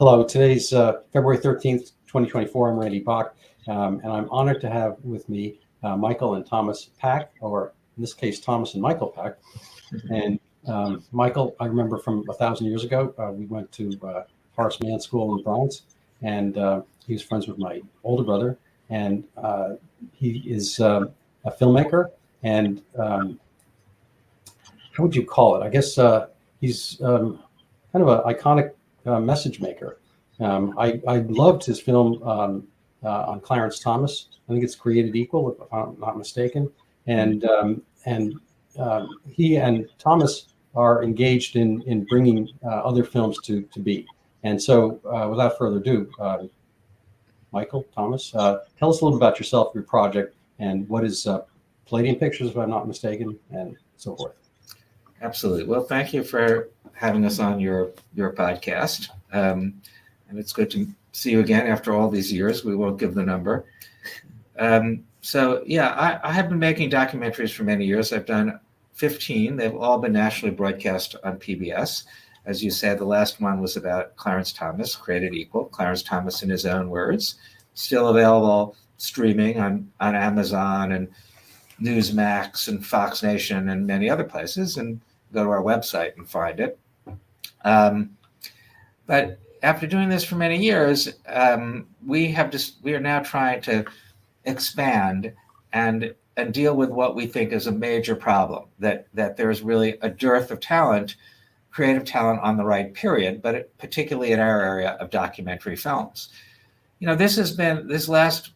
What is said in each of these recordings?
Hello, today's February 13th, 2024. I'm Randy Bach, and I'm honored to have with me Michael and Thomas Pack, or in this case, Thomas and Michael Pack. And Michael, I remember from 1,000 years ago, we went to Horace Mann School in the Bronx, and he was friends with my older brother, and he is a filmmaker, and how would you call it? I guess he's kind of an iconic message maker. I loved his film on Clarence Thomas. I think it's Created Equal, if I'm not mistaken. And he and Thomas are engaged in bringing other films to be. And so, without further ado, Michael, Thomas, tell us a little about yourself, your project, and what is Palladium Pictures, if I'm not mistaken, and so forth. Absolutely. Well, thank you for having us on your podcast. And it's good to see you again after all these years. We won't give the number. I have been making documentaries for many years. I've done 15. They've all been nationally broadcast on PBS. As you said, the last one was about Clarence Thomas, Created Equal. Clarence Thomas in his own words. Still available streaming on Amazon and Newsmax and Fox Nation and many other places, and go to our website and find it. But after doing this for many years, we are now trying to expand and deal with what we think is a major problem, that there's really a dearth of talent, creative talent on the right, period, but particularly in our area of documentary films. This last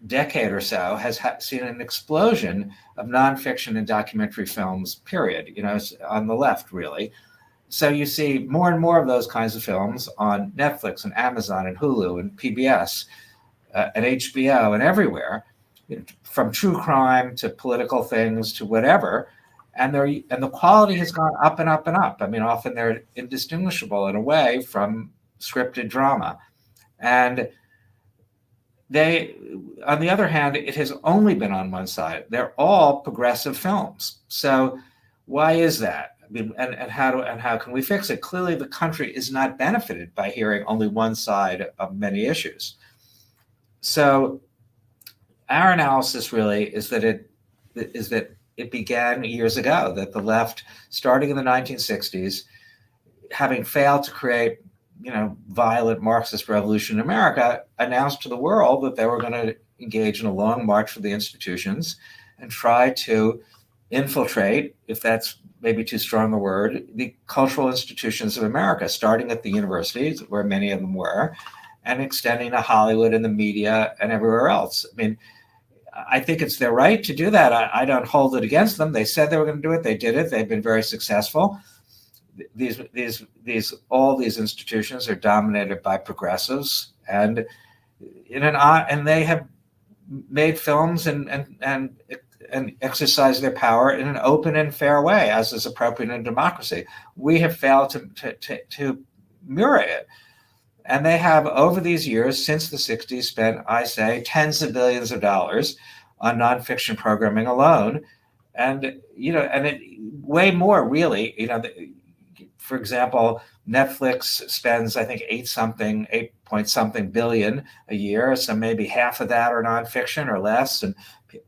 decade or so has seen an explosion of nonfiction and documentary films, period, on the left, really. So you see more and more of those kinds of films on Netflix and Amazon and Hulu and PBS and HBO and everywhere, from true crime to political things to whatever. And the quality has gone up and up and up. I mean, often they're indistinguishable in a way from scripted drama. And on the other hand, it has only been on one side. They're all progressive films. So why is that? I mean, and how can we fix it? Clearly, the country is not benefited by hearing only one side of many issues. So our analysis really is that it began years ago, that the left, starting in the 1960s, having failed to create violent Marxist revolution in America, announced to the world that they were going to engage in a long march for the institutions and try to infiltrate, if that's maybe too strong a word, the cultural institutions of America, starting at the universities, where many of them were, and extending to Hollywood and the media and everywhere else. I mean, I think it's their right to do that. I don't hold it against them. They said they were going to do it. They did it. They've been very successful. All these institutions are dominated by progressives, and they have made films and exercised their power in an open and fair way, as is appropriate in a democracy. We have failed to mirror it. And they have, over these years, since the 60s, spent, I say, tens of billions of dollars on nonfiction programming alone. And, way more, really. For example, Netflix spends, I think, 8 point something billion a year. So maybe half of that are nonfiction or less. And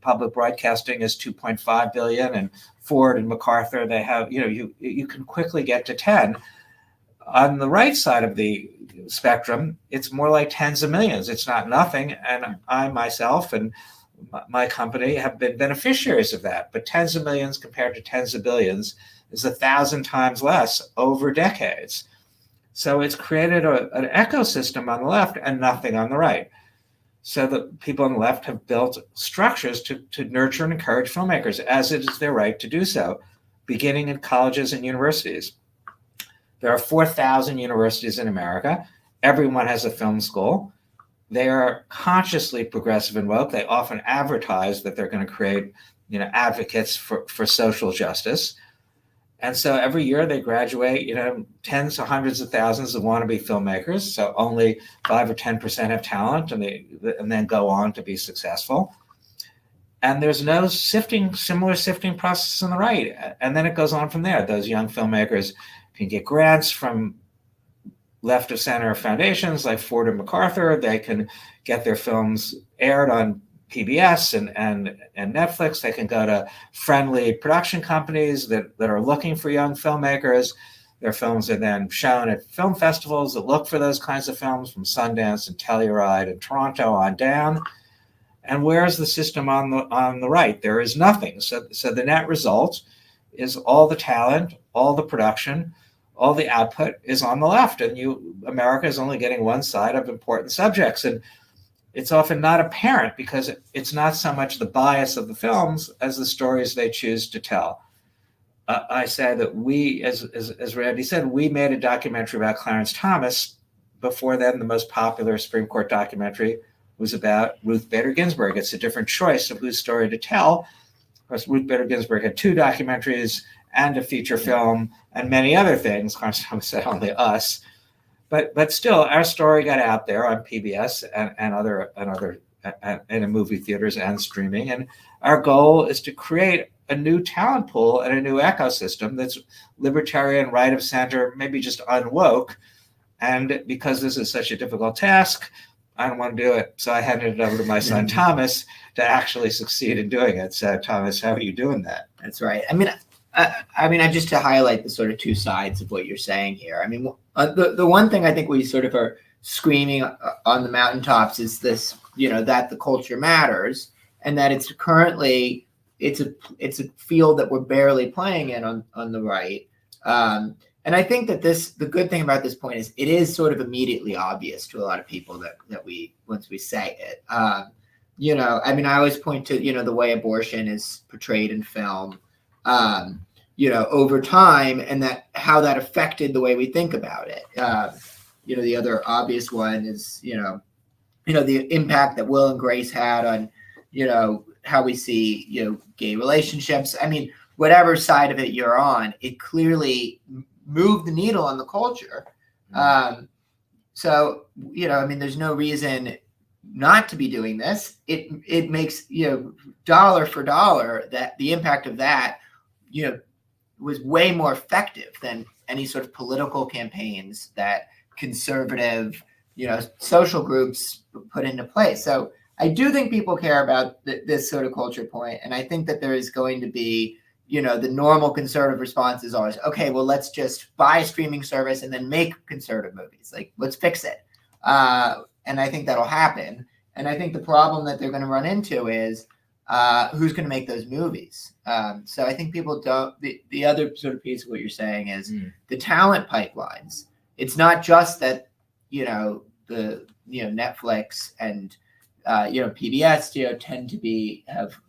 public broadcasting is 2.5 billion. And Ford and MacArthur, they have, you can quickly get to 10. On the right side of the spectrum, it's more like tens of millions. It's not nothing. And I myself and my company have been beneficiaries of that. But tens of millions compared to tens of billions is 1,000 times less over decades. So it's created an ecosystem on the left and nothing on the right. So the people on the left have built structures to nurture and encourage filmmakers, as it is their right to do so, beginning in colleges and universities. There are 4,000 universities in America. Everyone has a film school. They are consciously progressive and woke. They often advertise that they're going to create, advocates for social justice. And so every year they graduate, tens of hundreds of thousands of wannabe filmmakers. So only 5 or 10% have talent, and then go on to be successful. And there's no similar sifting process on the right. And then it goes on from there. Those young filmmakers can get grants from left of center foundations like Ford and MacArthur. They can get their films aired on PBS and Netflix. They can go to friendly production companies that are looking for young filmmakers. Their films are then shown at film festivals that look for those kinds of films, from Sundance and Telluride and Toronto on down. And where's the system on the right? There is nothing. So the net result is all the talent, all the production, all the output is on the left, and America is only getting one side of important subjects. And it's often not apparent because it's not so much the bias of the films as the stories they choose to tell. I say that we, as Randy said, we made a documentary about Clarence Thomas. Before then, the most popular Supreme Court documentary was about Ruth Bader Ginsburg. It's a different choice of whose story to tell. Of course, Ruth Bader Ginsburg had 2 documentaries and a feature film and many other things. Clarence Thomas said only us. But still, our story got out there on PBS and in movie theaters and streaming. And our goal is to create a new talent pool and a new ecosystem that's libertarian, right of center, maybe just unwoke. And because this is such a difficult task, I don't want to do it. So I handed it over to my son, Thomas, to actually succeed in doing it. So Thomas, how are you doing that? That's right. I mean, just to highlight the sort of 2 sides of what you're saying here. I mean, the one thing I think we sort of are screaming on the mountaintops is this, that the culture matters, and that it's currently it's a field that we're barely playing in on the right. And I think that the good thing about this point is it is sort of immediately obvious to a lot of people that we, once we say it, I always point to, the way abortion is portrayed in film, over time, and how that affected the way we think about it. The other obvious one is, the impact that Will and Grace had on, how we see, gay relationships. I mean, whatever side of it you're on, it clearly moved the needle on the culture. So, there's no reason not to be doing this. It makes, dollar for dollar, that the impact of that, was way more effective than any sort of political campaigns that conservative, social groups put into place. So I do think people care about this sort of culture point. And I think that there is going to be, the normal conservative response is always, okay, well, let's just buy a streaming service and then make conservative movies. Like, let's fix it. And I think that'll happen. And I think the problem that they're going to run into is who's going to make those movies. So I think people don't, the other sort of piece of what you're saying is the talent pipelines. It's not just that, Netflix and, PBS, tend to have,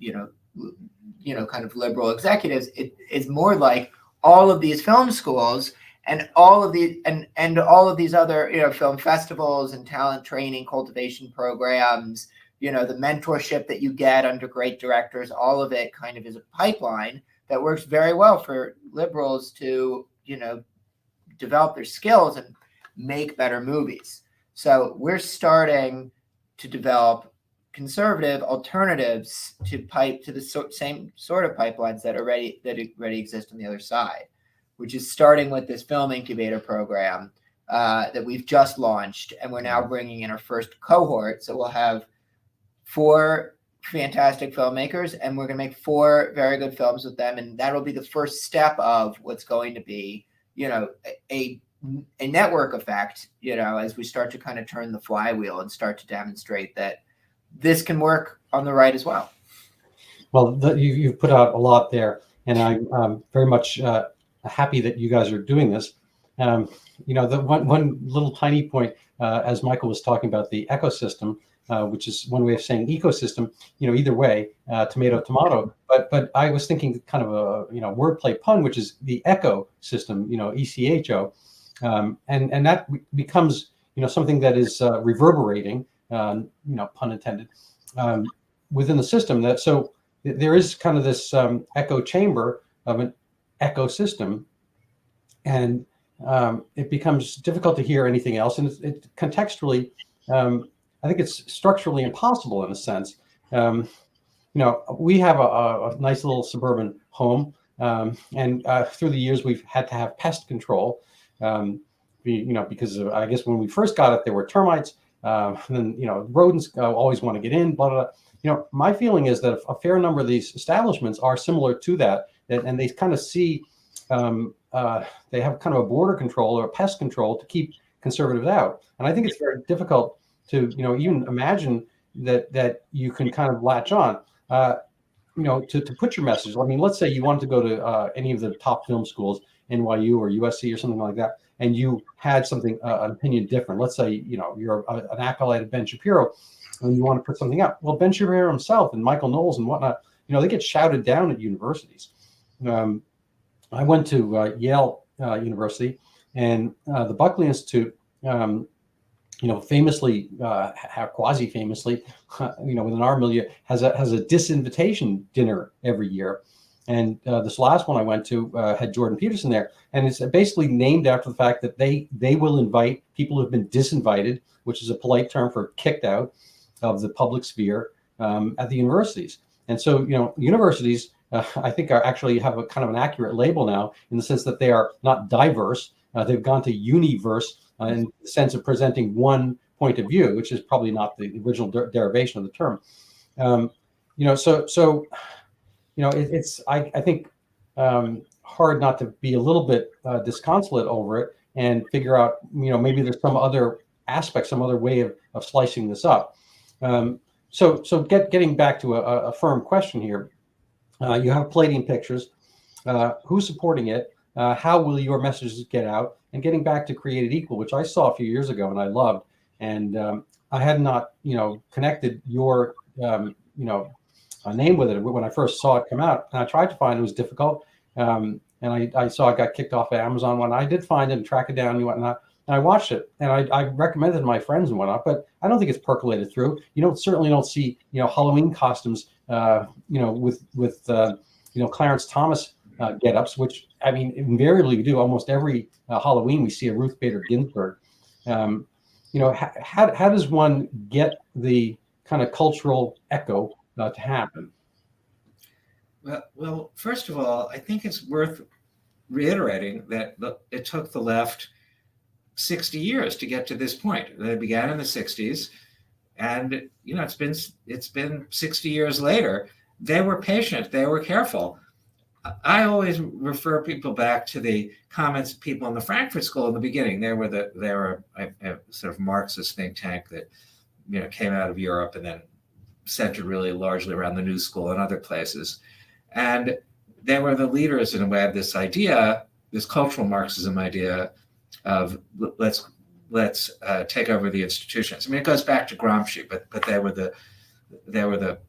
kind of liberal executives. It's more like all of these film schools and all of these other, film festivals and talent training, cultivation programs, the mentorship that you get under great directors, all of it kind of is a pipeline that works very well for liberals to, develop their skills and make better movies. So we're starting to develop conservative alternatives to the same sort of pipelines that already exist on the other side, which is starting with this film incubator program that we've just launched, and we're now bringing in our first cohort. So we'll have 4 fantastic filmmakers, and we're going to make 4 very good films with them, and that'll be the first step of what's going to be, a network effect, as we start to kind of turn the flywheel and start to demonstrate that this can work on the right as well. Well, you've put out a lot there, and I'm very much happy that you guys are doing this. The one little tiny point, as Michael was talking about the ecosystem, which is one way of saying ecosystem, either way, tomato, tomato. But I was thinking kind of a, wordplay pun, which is the echo system, ECHO. And that becomes, something that is reverberating, pun intended, within the system. So there is kind of this echo chamber of an ecosystem, and it becomes difficult to hear anything else. And it contextually, I think it's structurally impossible in a sense. We have a nice little suburban home, and through the years we've had to have pest control because I guess when we first got it, there were termites. And then, rodents always want to get in, blah, blah, blah. My feeling is that a fair number of these establishments are similar to that, and they kind of see, they have kind of a border control or a pest control to keep conservatives out. And I think it's very difficult to, even imagine that you can kind of latch on, to put your message. I mean, let's say you wanted to go to any of the top film schools, NYU or USC or something like that, and you had something, an opinion different. Let's say, you're an acolyte of Ben Shapiro and you want to put something out. Well, Ben Shapiro himself and Michael Knowles and whatnot, they get shouted down at universities. I went to Yale University, and the Buckley Institute, famously, quasi-famously, within our milieu, has a disinvitation dinner every year. And this last one I went to had Jordan Peterson there, and it's basically named after the fact that they will invite people who've been disinvited, which is a polite term for kicked out of the public sphere at the universities. And so, universities, I think, are actually have a kind of an accurate label now, in the sense that they are not diverse. They've gone to universe in the sense of presenting one point of view, which is probably not the original derivation of the term. It's I think hard not to be a little bit disconsolate over it and figure out, maybe there's some other aspect, some other way of slicing this up. Getting back to a firm question here, you have Palladium Pictures. Who's supporting it? How will your messages get out? And getting back to Created Equal, which I saw a few years ago and I loved, and I had not, connected your, name with it when I first saw it come out. And I tried to find it, was difficult. And I saw it got kicked off of Amazon when I did find it and track it down and whatnot. And I watched it, and I recommended it to my friends and whatnot, but I don't think it's percolated through. Certainly don't see, Halloween costumes, with Clarence Thomas get-ups, which, I mean, invariably we do. Almost every Halloween we see a Ruth Bader Ginsburg. How does one get the kind of cultural echo to happen? Well, first of all, I think it's worth reiterating that it took the left 60 years to get to this point. They began in the 60s, and it's been 60 years later. They were patient. They were careful. I always refer people back to the comments of people in the Frankfurt School in the beginning. They were a sort of Marxist think tank that came out of Europe and then centered really largely around the New School and other places. And they were the leaders in a way of this idea, this cultural Marxism idea of let's take over the institutions. I mean, it goes back to Gramsci, but they were the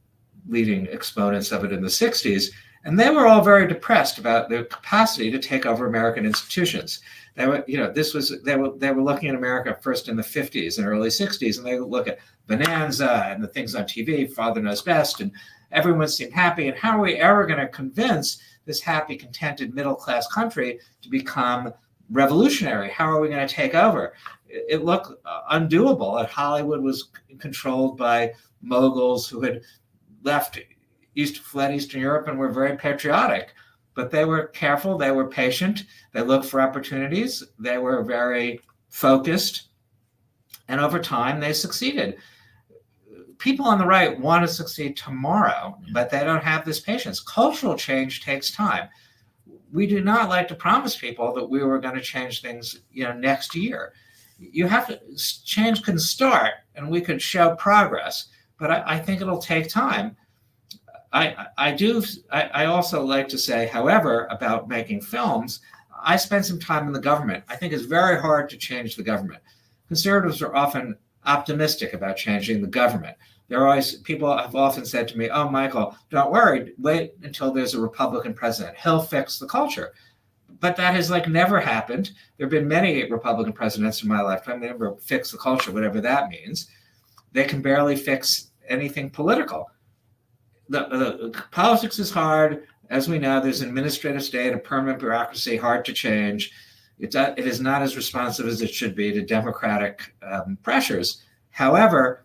leading exponents of it in the 60s. And they were all very depressed about their capacity to take over American institutions. They were, they were looking at America first in the 50s and early 60s, and they would look at Bonanza and the things on TV, Father Knows Best, and everyone seemed happy. And how are we ever going to convince this happy, contented, middle-class country to become revolutionary? How are we going to take over? It looked undoable. And Hollywood was controlled by moguls who had fled Eastern Europe and were very patriotic, but they were careful, they were patient, they looked for opportunities, they were very focused, and over time they succeeded. People on the right want to succeed tomorrow, but they don't have this patience. Cultural change takes time. We do not like to promise people that we were going to change things, next year. You have to, change can start and we could show progress, but I think it'll take time. I also like to say, however, about making films, I spent some time in the government. I think it's very hard to change the government. Conservatives are often optimistic about changing the government. People have often said to me, "Oh, Michael, don't worry, wait until there's a Republican president. He'll fix the culture." But that has never happened. There have been many Republican presidents in my lifetime. They never fix the culture, whatever that means. They can barely fix anything political. The politics is hard. As we know, there's an administrative state, a permanent bureaucracy, hard to change. It is not as responsive as it should be to democratic pressures. However,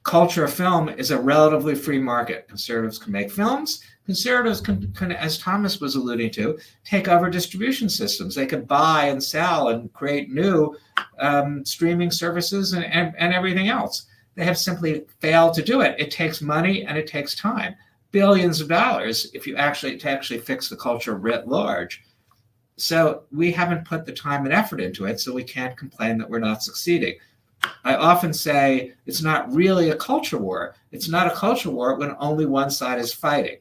culture of film is a relatively free market. Conservatives can make films. Conservatives can, as Thomas was alluding to, take over distribution systems. They could buy and sell and create new streaming services and everything else. They have simply failed to do it. It takes money and it takes time. Billions of dollars if you actually fix the culture writ large. So we haven't put the time and effort into it, so we can't complain that we're not succeeding. I often say it's not really a culture war. It's not a culture war when only one side is fighting.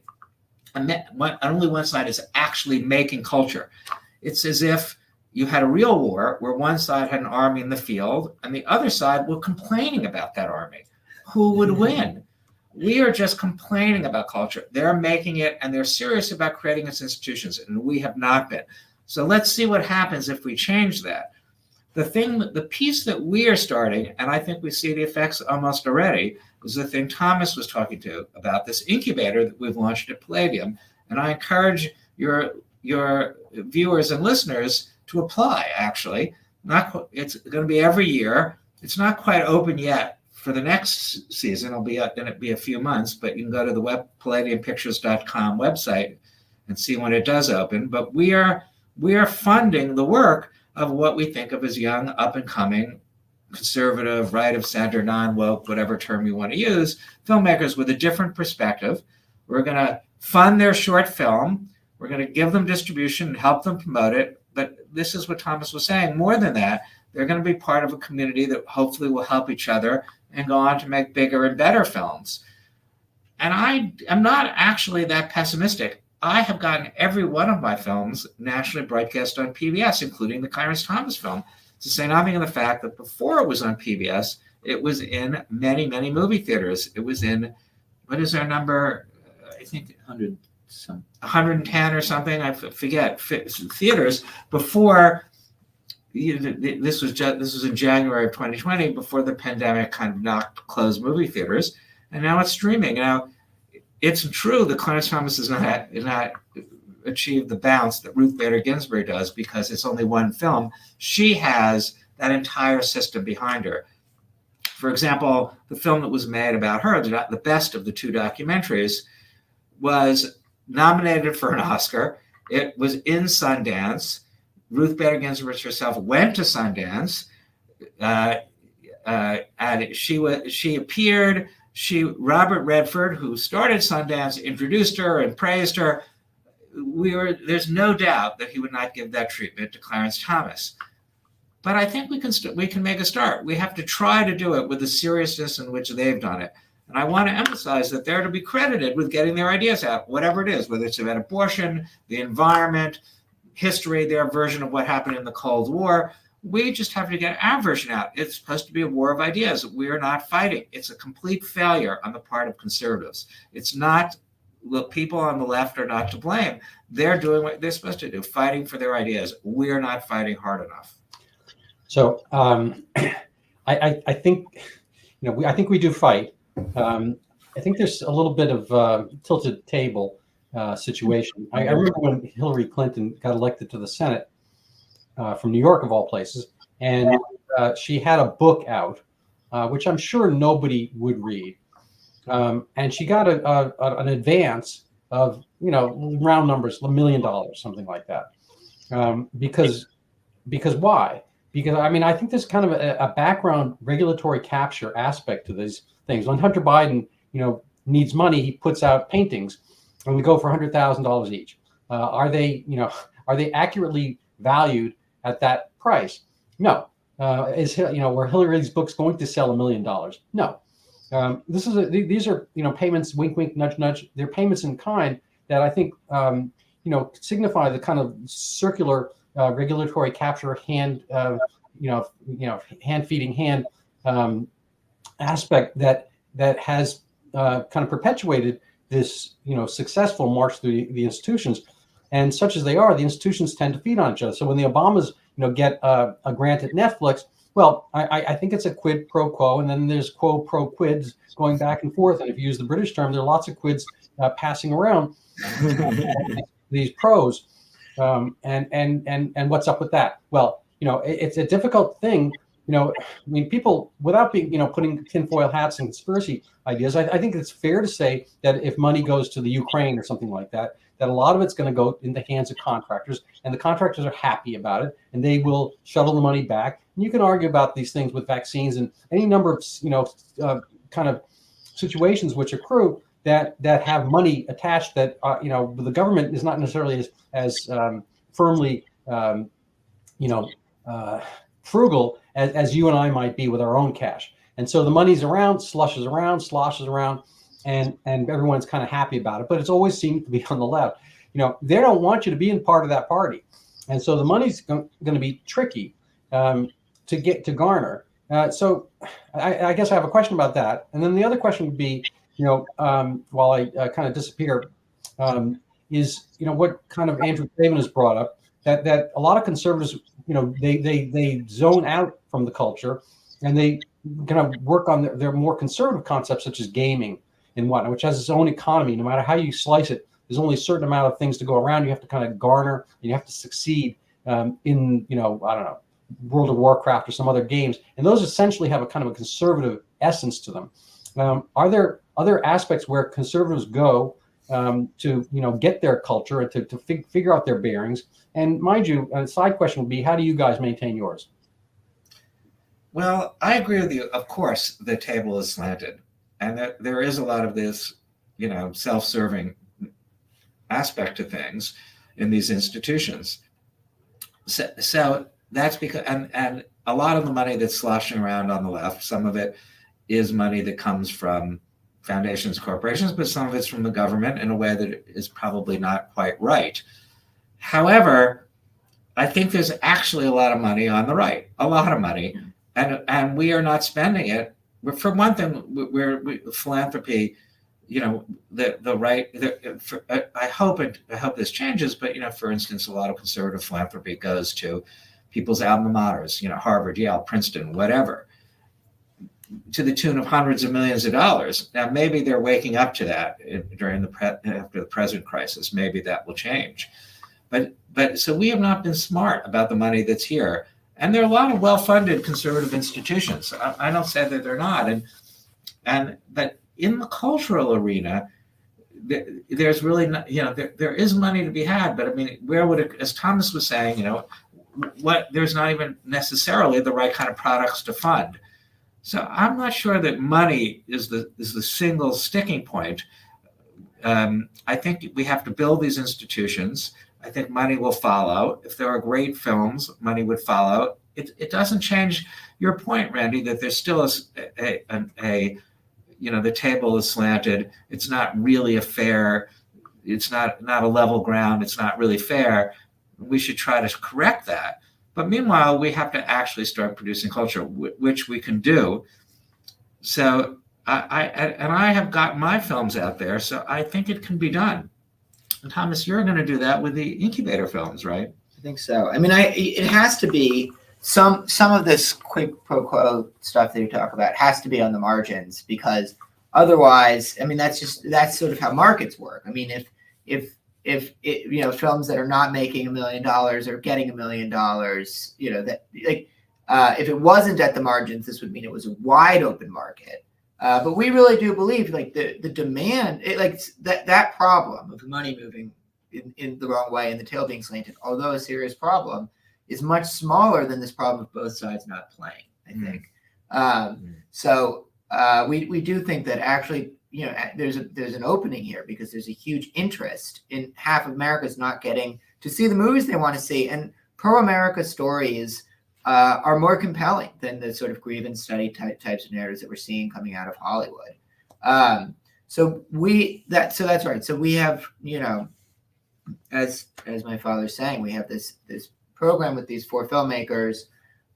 And only one side is actually making culture. It's as if you had a real war where one side had an army in the field and the other side were complaining about that army. Who would win? We are just complaining about culture. They're making it and they're serious about creating its institutions, and we have not been. So let's see what happens if we change that. The piece that we are starting, and I think we see the effects almost already, is the thing Thomas was talking to about this incubator that we've launched at Palladium. And I encourage your viewers and listeners to apply, actually. It's going to be every year. It's not quite open yet for the next season. It'll be a few months, but you can go to the palladiumpictures.com website and see when it does open. But we are funding the work of what we think of as young, up-and-coming, conservative, right-of-center, non-woke, whatever term you want to use, filmmakers with a different perspective. We're going to fund their short film. We're going to give them distribution and help them promote it. But this is what Thomas was saying. More than that, they're going to be part of a community that hopefully will help each other and go on to make bigger and better films. And I'm not actually that pessimistic. I have gotten every one of my films nationally broadcast on PBS, including the Clarence Thomas film, to say nothing of the fact that before it was on PBS, it was in many, many movie theaters. It was in, what is our number? I think 110 or something. I forget. Theaters before. This was in January of 2020, before the pandemic kind of closed movie theaters, and now it's streaming. Now, it's true that Clarence Thomas has not achieved the bounce that Ruth Bader Ginsburg does because it's only one film. She has that entire system behind her. For example, the film that was made about her, the best of the two documentaries, was nominated for an Oscar. It was in Sundance. Ruth Bader Ginsburg herself went to Sundance, and she appeared. Robert Redford, who started Sundance, introduced her and praised her. There's no doubt that he would not give that treatment to Clarence Thomas. But I think we can make a start. We have to try to do it with the seriousness in which they've done it. And I want to emphasize that they're to be credited with getting their ideas out, whatever it is, whether it's about abortion, the environment, history, their version of what happened in the Cold War. We just have to get our version out. It's supposed to be a war of ideas. We are not fighting. It's a complete failure on the part of conservatives. It's not, the people on the left are not to blame. They're doing what they're supposed to do, fighting for their ideas. We're not fighting hard enough. So I think, I think we do fight. I think there's a little bit of tilted table situation. I remember when Hillary Clinton got elected to the Senate from New York, of all places, and she had a book out, which I'm sure nobody would read. And she got an advance of, round numbers, $1 million, something like that. Because why? Because, I think there's kind of a background regulatory capture aspect to these things. When Hunter Biden, needs money, he puts out paintings, and we go for $100,000 each. Are they accurately valued at that price? No. Were Hillary's books going to sell $1 million? No. These are payments, wink, wink, nudge, nudge. They're payments in kind that I think signify the kind of circular regulatory capture hand hand feeding hand aspect that has kind of perpetuated this successful march through the institutions. And such as they are, the institutions tend to feed on each other. So when the Obamas get a grant at Netflix, well, I think it's a quid pro quo, and then there's quo pro quids going back and forth. And if you use the British term, there are lots of quids passing around these pros. And what's up with that? Well, it's a difficult thing I mean, people, without being, putting tinfoil hats and conspiracy ideas, I think it's fair to say that if money goes to the Ukraine or something like that, that a lot of it's going to go in the hands of contractors, and the contractors are happy about it, and they will shuttle the money back. And you can argue about these things with vaccines and any number of, kind of situations which accrue that have money attached that, the government is not necessarily as firmly, frugal as you and I might be with our own cash. And so the money's around, sloshes around, and everyone's kind of happy about it. But it's always seemed to be on the left. They don't want you to be in part of that party. And so the money's going to be tricky to garner. So I guess I have a question about that. And then the other question would be, while I kind of disappear, is, what kind of Andrew Craven has brought up, that a lot of conservatives, they zone out from the culture, and they kind of work on their more conservative concepts, such as gaming and whatnot, which has its own economy. No matter how you slice it, there's only a certain amount of things to go around. You have to kind of garner, and you have to succeed in, I don't know, World of Warcraft or some other games. And those essentially have a kind of a conservative essence to them. Are there other aspects where conservatives go to get their culture and to figure out their bearings? And mind you, a side question would be, how do you guys maintain yours? Well, I agree with you. Of course, the table is slanted, and there is a lot of this, self-serving aspect to things in these institutions. So that's because, and a lot of the money that's sloshing around on the left, some of it is money that comes from foundations, corporations, but some of it's from the government in a way that is probably not quite right. However, I think there's actually a lot of money on the right, a lot of money, and we are not spending it. For one thing, we're philanthropy, the right. I hope this changes, but for instance, a lot of conservative philanthropy goes to people's alma maters, Harvard, Yale, Princeton, whatever, to the tune of hundreds of millions of dollars. Now, maybe they're waking up to that after the present crisis. Maybe that will change. But so we have not been smart about the money that's here. And there are a lot of well-funded conservative institutions. I don't say that they're not. But in the cultural arena, there's really not, there is money to be had. But I mean, where would it, as Thomas was saying, there's not even necessarily the right kind of products to fund. So I'm not sure that money is the single sticking point. I think we have to build these institutions. I think money will follow. If there are great films, money would follow. It doesn't change your point, Randy, that there's still the table is slanted. It's not really a fair. It's not a level ground. It's not really fair. We should try to correct that. But meanwhile, we have to actually start producing culture, which we can do. So I have got my films out there, so I think it can be done. And Thomas, you're going to do that with the incubator films, right? I think so. I mean, it has to be some of this quid pro quo stuff that you talk about has to be on the margins, because otherwise, I mean, that's sort of how markets work. I mean, if films that are not making $1 million or getting $1 million, if it wasn't at the margins, this would mean it was a wide open market. But we really do believe the demand, that problem of money moving in the wrong way and the tail being slanted, although a serious problem, is much smaller than this problem of both sides not playing, I think. So we do think that actually, there's an opening here, because there's a huge interest in half of America's not getting to see the movies they want to see, and pro-America stories are more compelling than the sort of grievance study types of narratives that we're seeing coming out of Hollywood. So that's right. So we have, as my father's saying, we have this program with these 4 filmmakers,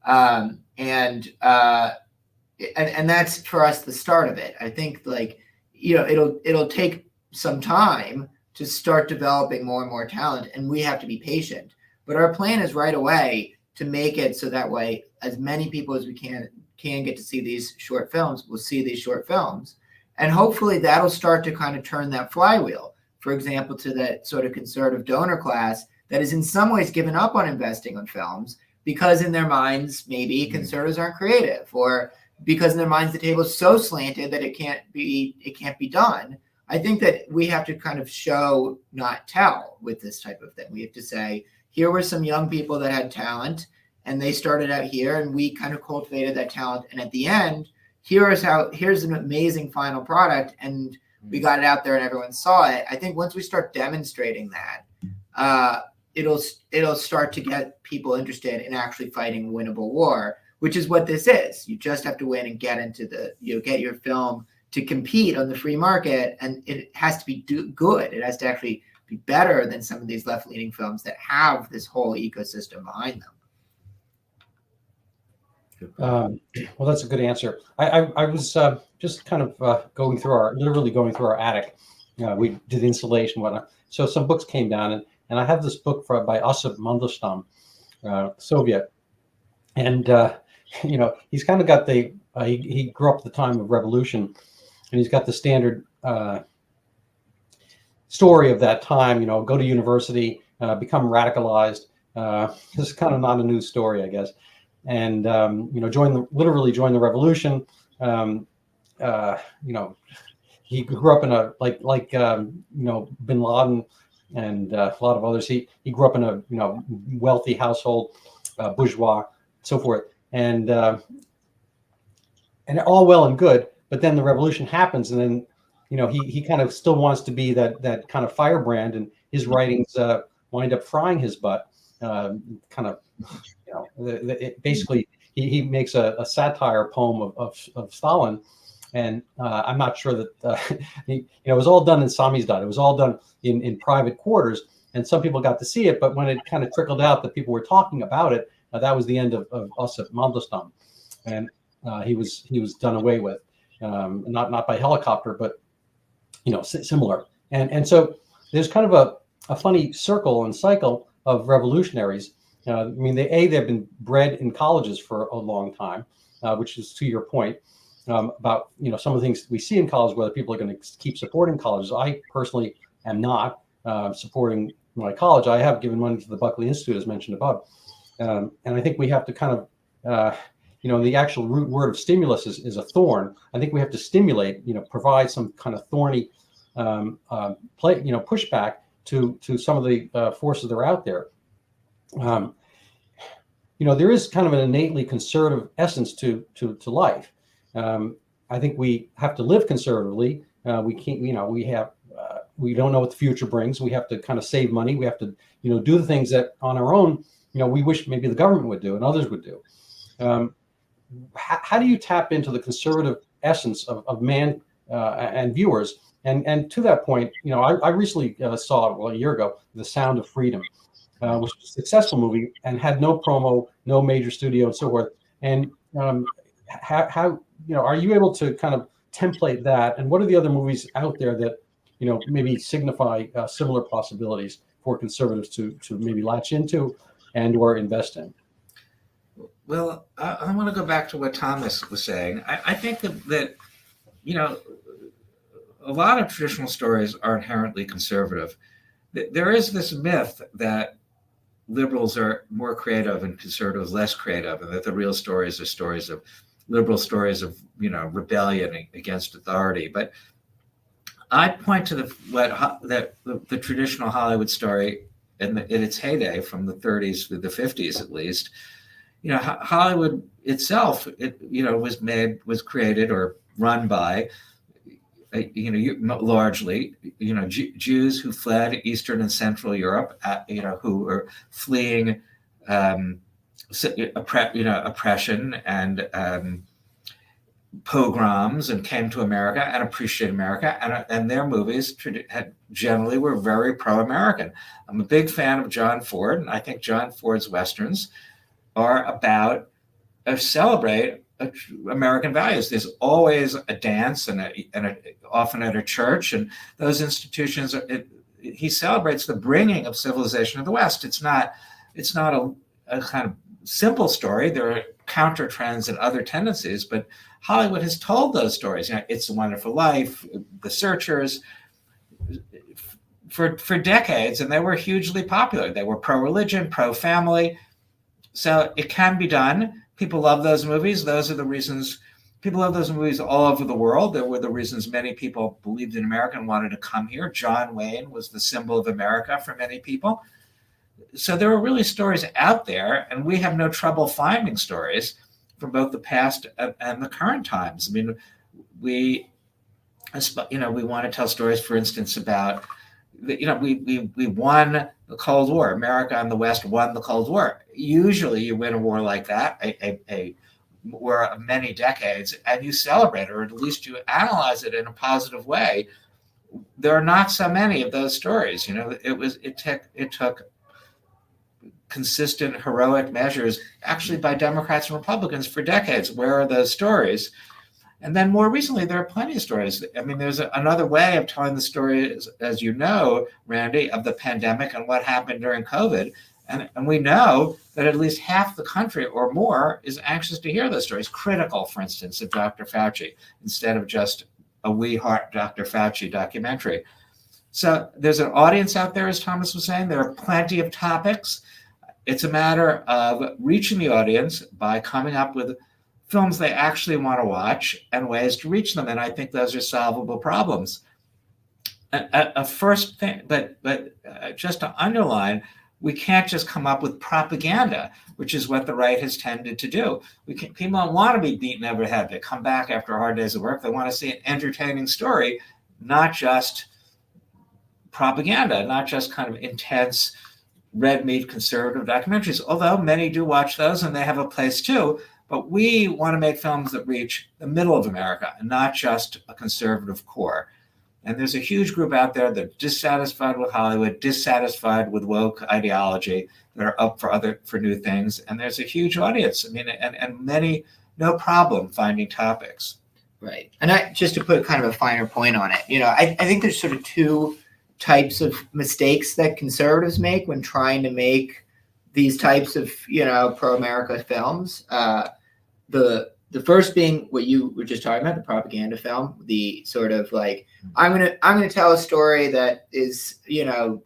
and that's for us the start of it. I think it'll take some time to start developing more and more talent, and we have to be patient. But our plan is right away to make it so that way as many people as we can get to see these short films. We'll see these short films, and hopefully that'll start to kind of turn that flywheel, for example, to that sort of conservative donor class that is in some ways given up on investing on films, because in their minds, maybe conservatives aren't creative, or because in their minds the table is so slanted that it can't be done. I think that we have to kind of show, not tell, with this type of thing. We have to say, here were some young people that had talent, and they started out here, and we kind of cultivated that talent. And at the end, here's an amazing final product, and we got it out there and everyone saw it. I think once we start demonstrating that, it'll start to get people interested in actually fighting a winnable war, which is what this is. You just have to win and get into get your film to compete on the free market, and it has to be good. It has to actually be better than some of these left-leaning films that have this whole ecosystem behind them. Well, that's a good answer. I was just kind of literally going through our attic. We did installation and whatnot. So some books came down, and I have this book by Osip Mandelstam, Soviet. And, he's kind of got he grew up at the time of revolution, and he's got the standard story of that time, go to university, become radicalized. This is kind of not a new story, I guess. And, literally join the revolution. He grew up in a, Bin Laden and a lot of others. He grew up in a, wealthy household, bourgeois, so forth. And all well and good, but then the revolution happens, and then he kind of still wants to be that kind of firebrand, and his writings wind up frying his butt. Basically he makes a satire poem of Stalin, and I'm not sure that it was all done in samizdat. It was all done in private quarters, and some people got to see it, but when it kind of trickled out that people were talking about it, that was the end of Osip Mandelstam, and he was done away with, not by helicopter, but similar. And so there's kind of a funny circle and cycle of revolutionaries. They've been bred in colleges for a long time, which is to your point about some of the things we see in college, whether people are going to keep supporting colleges. I personally am not supporting my college. I have given money to the Buckley Institute, as mentioned above. And I think we have to kind of, the actual root word of stimulus is a thorn. I think we have to stimulate, provide some kind of thorny pushback to some of the forces that are out there. There is kind of an innately conservative essence to life. I think we have to live conservatively. We can't, we don't know what the future brings. We have to kind of save money. We have to, do the things that on our own, we wish maybe the government would do and others would do. How do you tap into the conservative essence of man and viewers? And to that point, I recently saw a year ago, The Sound of Freedom, which was a successful movie and had no promo, no major studio, and so forth. And how are you able to kind of template that? And what are the other movies out there that maybe signify similar possibilities for conservatives to maybe latch into and or invest in? Well, I want to go back to what Thomas was saying. I think that a lot of traditional stories are inherently conservative. There is this myth that liberals are more creative and conservatives less creative, and that the real stories are stories of liberal stories of rebellion against authority. But I point to the traditional Hollywood story in its heyday, from the 30s through the 50s at least. Hollywood itself, was created or run by, largely, Jews who fled Eastern and Central Europe, who were fleeing, oppression and pogroms, and came to America and appreciated America, and their movies generally were very pro-American. I'm a big fan of John Ford, and I think John Ford's Westerns are about celebrate American values. There's always a dance and often at a church, and those institutions. He celebrates the bringing of civilization to the West. It's not a kind of simple story. There are counter trends and other tendencies, but Hollywood has told those stories. It's a Wonderful Life, The Searchers, for decades, and they were hugely popular. They were pro-religion, pro-family, So it can be done. People love those movies. Those are the reasons people love those movies all over the world. There were the reasons many people believed in America and wanted to come here. John Wayne was the symbol of America for many people. So there are really stories out there, and we have no trouble finding stories from both the past and the current times. I mean, we want to tell stories, for instance, about, we won the Cold War. America and the West won the Cold War. Usually you win a war like that, a war of many decades, and you celebrate, or at least you analyze it in a positive way. There are not so many of those stories. It took consistent heroic measures actually by Democrats and Republicans for decades. Where are those stories? And then more recently, there are plenty of stories. I mean, there's another way of telling the story, as you know, Randy, of the pandemic and what happened during COVID. And we know that at least half the country or more is anxious to hear those stories, critical, for instance, of Dr. Fauci, instead of just a We Heart Dr. Fauci documentary. So there's an audience out there, as Thomas was saying. There are plenty of topics. It's a matter of reaching the audience by coming up with films they actually want to watch and ways to reach them. And I think those are solvable problems. A first thing, but just to underline, we can't just come up with propaganda, which is what the right has tended to do. People don't want to be beaten over the head. They come back after a hard day's of work. They want to see an entertaining story, not just propaganda, not just kind of intense red meat conservative documentaries, although many do watch those and they have a place too. But we want to make films that reach the middle of America and not just a conservative core. And there's a huge group out there that are dissatisfied with Hollywood, dissatisfied with woke ideology, that are up for new things. And there's a huge audience. I mean, and many, no problem finding topics. Right. And just to put kind of a finer point on it, I think there's sort of two types of mistakes that conservatives make when trying to make these types of, pro-America films. The first being what you were just talking about, the propaganda film, the sort of like, I'm gonna tell a story that is,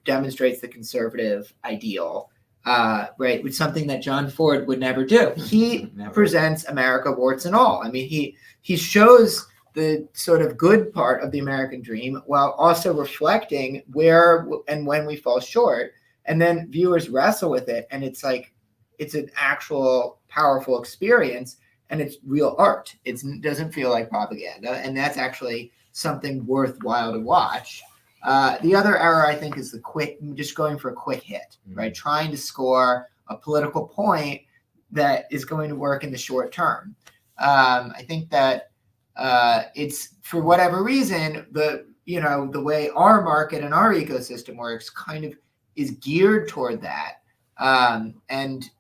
demonstrates the conservative ideal, right? Which is something that John Ford would never do. He presents America warts and all. I mean, he shows the sort of good part of the American dream while also reflecting where and when we fall short. And then viewers wrestle with it, and it's like, it's an actual powerful experience. And it's real art. It doesn't feel like propaganda. And that's actually something worthwhile to watch. The other error, I think, is just going for a quick hit, right? Trying to score a political point that is going to work in the short term. I think that it's, for whatever reason, the way our market and our ecosystem works kind of is geared toward that. And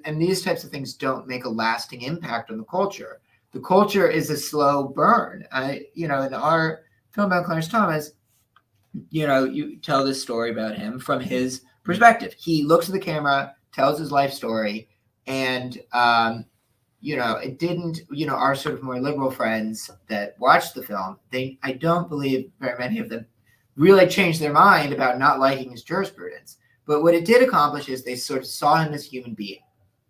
these types of things don't make a lasting impact on the culture. The culture is a slow burn. In our film about Clarence Thomas, you tell this story about him from his perspective. He looks at the camera, tells his life story, and it didn't. Our sort of more liberal friends that watched the film, I don't believe very many of them really changed their mind about not liking his jurisprudence. But what it did accomplish is they sort of saw him as a human being,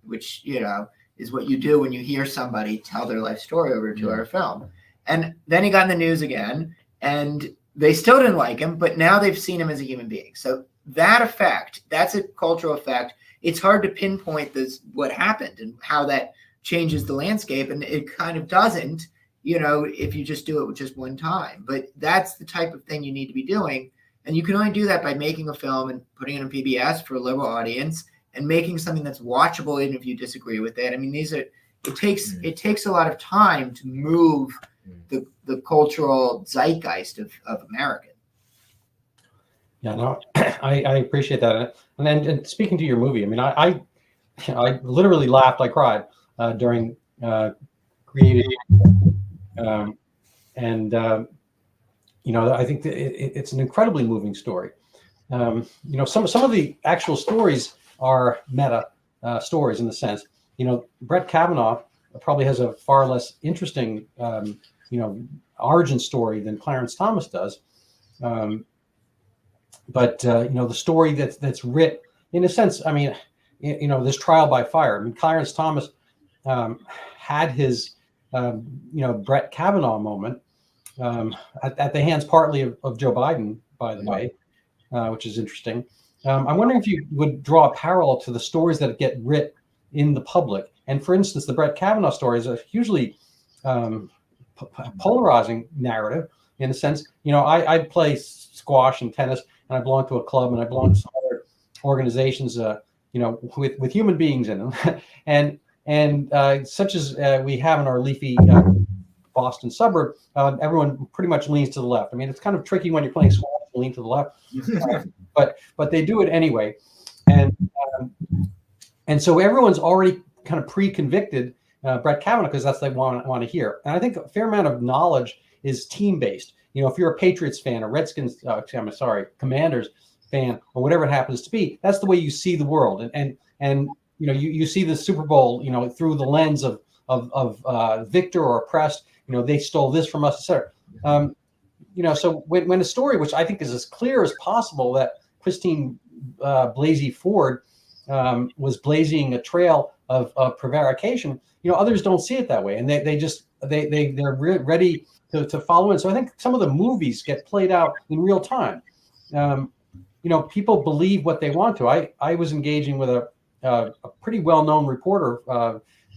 which, is what you do when you hear somebody tell their life story over a 2-hour film. And then he got in the news again, and they still didn't like him, but now they've seen him as a human being. So that effect, that's a cultural effect. It's hard to pinpoint what happened and how that changes the landscape. And it kind of doesn't, if you just do it with just one time. But that's the type of thing you need to be doing. And you can only do that by making a film and putting it on PBS for a liberal audience and making something that's watchable even if you disagree with it. I mean, it takes a lot of time to move the cultural zeitgeist of American. Yeah, no, I appreciate that. And then speaking to your movie, I mean, I literally laughed, I cried during creating, I think that it's an incredibly moving story. Some of the actual stories are meta stories in the sense, Brett Kavanaugh probably has a far less interesting, origin story than Clarence Thomas does. But the story that's writ, in a sense, I mean, this trial by fire. I mean, Clarence Thomas had his, Brett Kavanaugh moment at the hands partly of Joe Biden, by the way, which is interesting. I'm wondering if you would draw a parallel to the stories that get writ in the public. And for instance, the Brett Kavanaugh story is a hugely polarizing narrative in a sense. I play squash and tennis, and I belong to a club, and I belong to some other organizations, with human beings in them, and such as we have in our leafy Boston suburb. Everyone pretty much leans to the left. I mean, it's kind of tricky when you're playing squash to lean to the left, but they do it anyway, and so everyone's already kind of pre-convicted Brett Kavanaugh because that's what they want to hear. And I think a fair amount of knowledge is team-based. If you're a Patriots fan, a Redskins, Commanders fan, or whatever it happens to be, that's the way you see the world. And you see the Super Bowl, through the lens of victor or oppressed. They stole this from us, etc. So when a story, which I think is as clear as possible, that Christine Blasey Ford was blazing a trail of prevarication, others don't see it that way, and they're ready to follow in. So I think some of the movies get played out in real time. People believe what they want to. I was engaging with a pretty well-known reporter,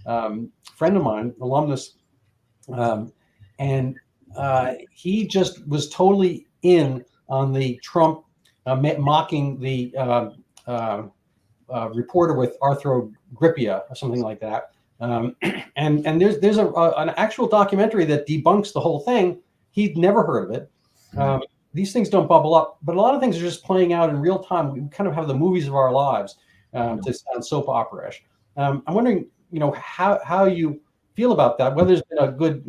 friend of mine, alumnus, and he just was totally in on the Trump mocking the reporter with arthrogrypia or something like that. And there's an actual documentary that debunks the whole thing. He'd never heard of it. These things don't bubble up, but a lot of things are just playing out in real time. We kind of have the movies of our lives, to sound soap opera-ish. I'm wondering, how you feel about that, whether there's been a good,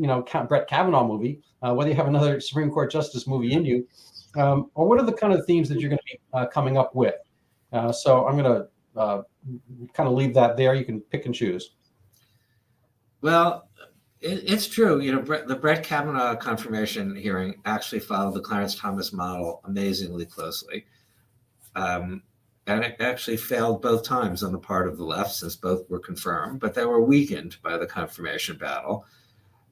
Brett Kavanaugh movie, whether you have another Supreme Court justice movie in you, or what are the kind of themes that you're going to be coming up with? So I'm going to kind of leave that there. You can pick and choose. Well, it's true. The Brett Kavanaugh confirmation hearing actually followed the Clarence Thomas model amazingly closely. And it actually failed both times on the part of the left, since both were confirmed, but they were weakened by the confirmation battle.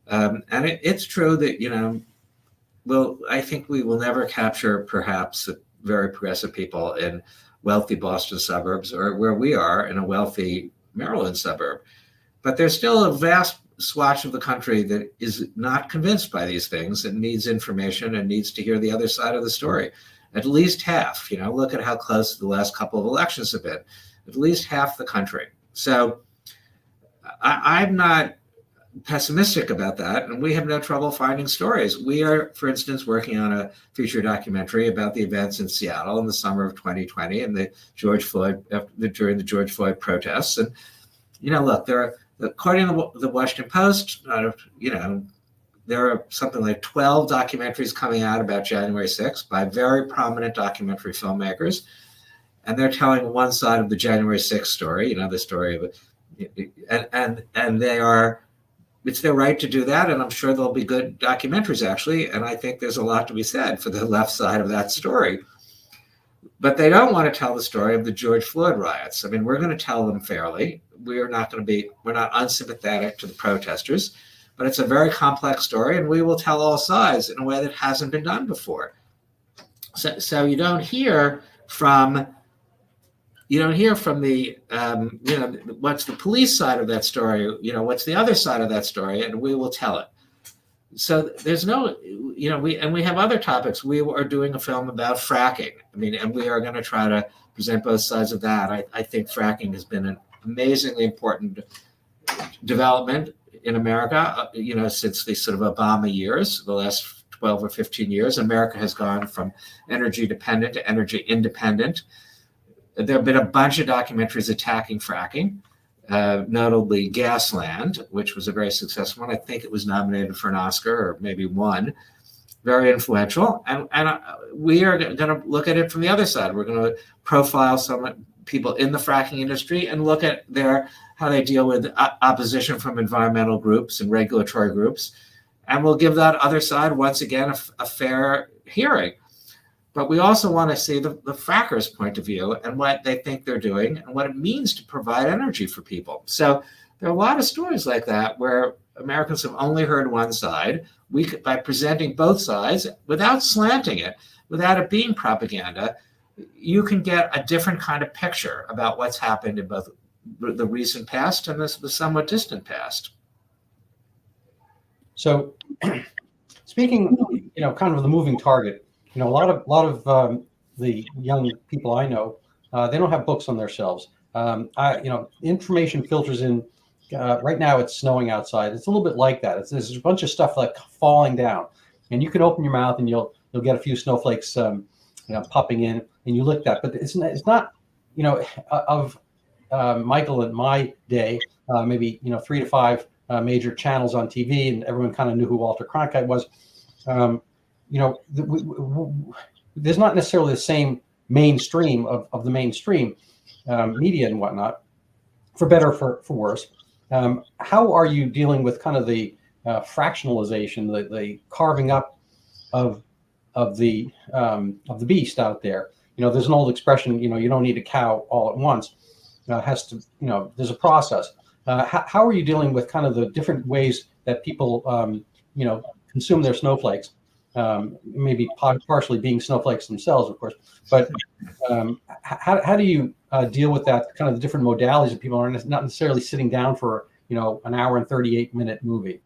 And it's true that, I think we will never capture perhaps very progressive people in wealthy Boston suburbs, or where we are in a wealthy Maryland suburb. But there's still a vast swatch of the country that is not convinced by these things and needs information and needs to hear the other side of the story. At least half, look at how close the last couple of elections have been. At least half the country. So I'm not pessimistic about that, and we have no trouble finding stories. We are, for instance, working on a feature documentary about the events in Seattle in the summer of 2020 and during the George Floyd protests. And look, according to the Washington Post, there are something like 12 documentaries coming out about January 6th by very prominent documentary filmmakers, and they're telling one side of the January 6th story, the story of it, and they are. It's their right to do that, and I'm sure there'll be good documentaries, actually, and I think there's a lot to be said for the left side of that story. But they don't want to tell the story of the George Floyd riots. I mean, we're going to tell them fairly. We're not unsympathetic to the protesters, but it's a very complex story, and we will tell all sides in a way that hasn't been done before. So you don't hear from the, what's the police side of that story, what's the other side of that story, and we will tell it. So there's no, we have other topics. We are doing a film about fracking. And we are going to try to present both sides of that. I think fracking has been an amazingly important development in America, since the sort of Obama years, the last 12 or 15 years. America has gone from energy dependent to energy independent. There have been a bunch of documentaries attacking fracking, notably Gasland, which was a very successful one. I think it was nominated for an Oscar, or maybe won. Very influential. And we are going to look at it from the other side. We're going to profile some people in the fracking industry and look at how they deal with opposition from environmental groups and regulatory groups. And we'll give that other side, once again, a fair hearing. But we also want to see the fracker's point of view and what they think they're doing and what it means to provide energy for people. So there are a lot of stories like that where Americans have only heard one side. We could, by presenting both sides without slanting it, without it being propaganda, you can get a different kind of picture about what's happened in both the recent past and the somewhat distant past. So, speaking, kind of the moving target, a lot of the young people I know, they don't have books on their shelves. Information filters in. Right now, it's snowing outside. It's a little bit like that. There's a bunch of stuff like falling down, and you can open your mouth and you'll get a few snowflakes, popping in, and you lick that. But it's not, of Michael in my day, maybe 3 to 5 major channels on TV, and everyone kind of knew who Walter Cronkite was. There's not necessarily the same mainstream of the mainstream media and whatnot, for better or for worse. How are you dealing with kind of the fractionalization, the carving up of the beast out there? There's an old expression, you don't need a cow all at once. Has to, there's a process. How are you dealing with kind of the different ways that people, consume their snowflakes? Maybe partially being snowflakes themselves, of course. But how do you deal with that kind of the different modalities that people are not necessarily sitting down for, an hour and 38-minute movie?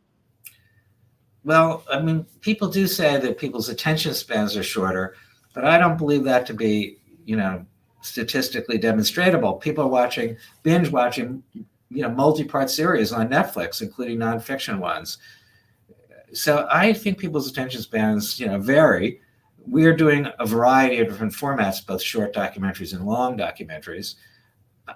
Well, I mean, people do say that people's attention spans are shorter, but I don't believe that to be, statistically demonstratable. People are binge watching, multi-part series on Netflix, including nonfiction ones. So I think people's attention spans, vary. We are doing a variety of different formats, both short documentaries and long documentaries.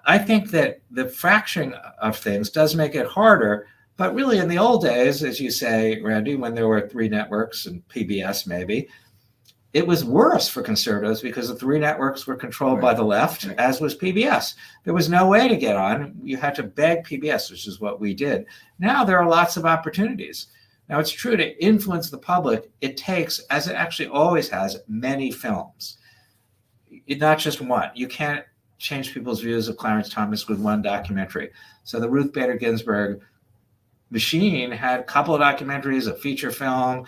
I think that the fracturing of things does make it harder, but really in the old days, as you say, Randy, when there were 3 networks and PBS maybe, it was worse for conservatives because the 3 networks were controlled by the left, as was PBS. There was no way to get on. You had to beg PBS, which is what we did. Now there are lots of opportunities. Now, it's true, to influence the public, it takes, as it actually always has, many films. Not just one. You can't change people's views of Clarence Thomas with one documentary. So the Ruth Bader Ginsburg machine had a couple of documentaries, a feature film.